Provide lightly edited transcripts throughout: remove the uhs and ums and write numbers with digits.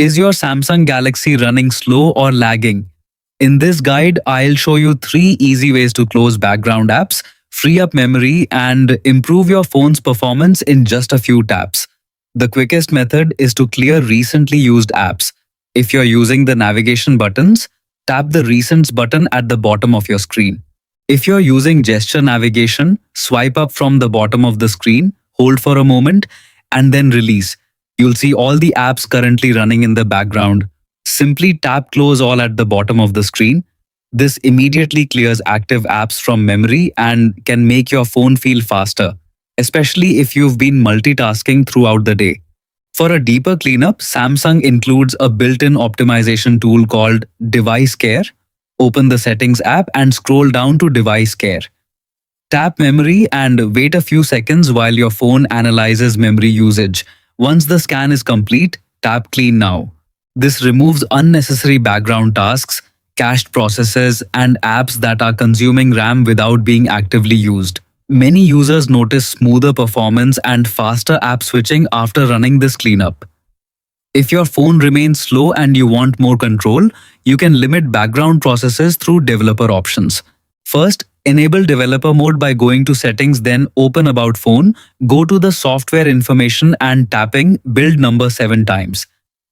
Is your Samsung Galaxy running slow or lagging? In this guide, I'll show you 3 easy ways to close background apps, free up memory, and improve your phone's performance in just a few taps. The quickest method is to clear recently used apps. If you're using the navigation buttons, tap the Recents button at the bottom of your screen. If you're using gesture navigation, swipe up from the bottom of the screen, hold for a moment, and then release. You'll see all the apps currently running in the background. Simply tap Close All at the bottom of the screen. This immediately clears active apps from memory and can make your phone feel faster, especially if you've been multitasking throughout the day. For a deeper cleanup, Samsung includes a built-in optimization tool called Device Care. Open the Settings app and scroll down to Device Care. Tap Memory and wait a few seconds while your phone analyzes memory usage. Once the scan is complete, tap Clean Now. This removes unnecessary background tasks, cached processes, and apps that are consuming RAM without being actively used. Many users notice smoother performance and faster app switching after running this cleanup. If your phone remains slow and you want more control, you can limit background processes through developer options. First, enable developer mode by going to Settings, then open About Phone, go to the software information and tapping build number 7 times.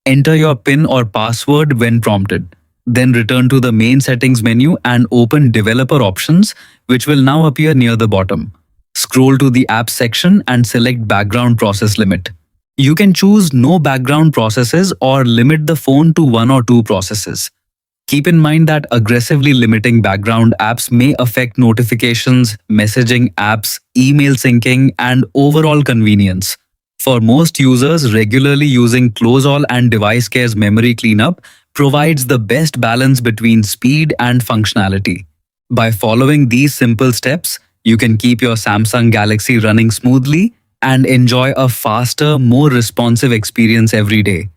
Enter your PIN or password when prompted. Then return to the main settings menu and open developer options, which will now appear near the bottom. Scroll to the apps section and select background process limit. You can choose no background processes or limit the phone to 1 or 2 processes. Keep in mind that aggressively limiting background apps may affect notifications, messaging apps, email syncing, and overall convenience. For most users, regularly using Close All and Device Care's memory cleanup provides the best balance between speed and functionality. By following these simple steps, you can keep your Samsung Galaxy running smoothly and enjoy a faster, more responsive experience every day.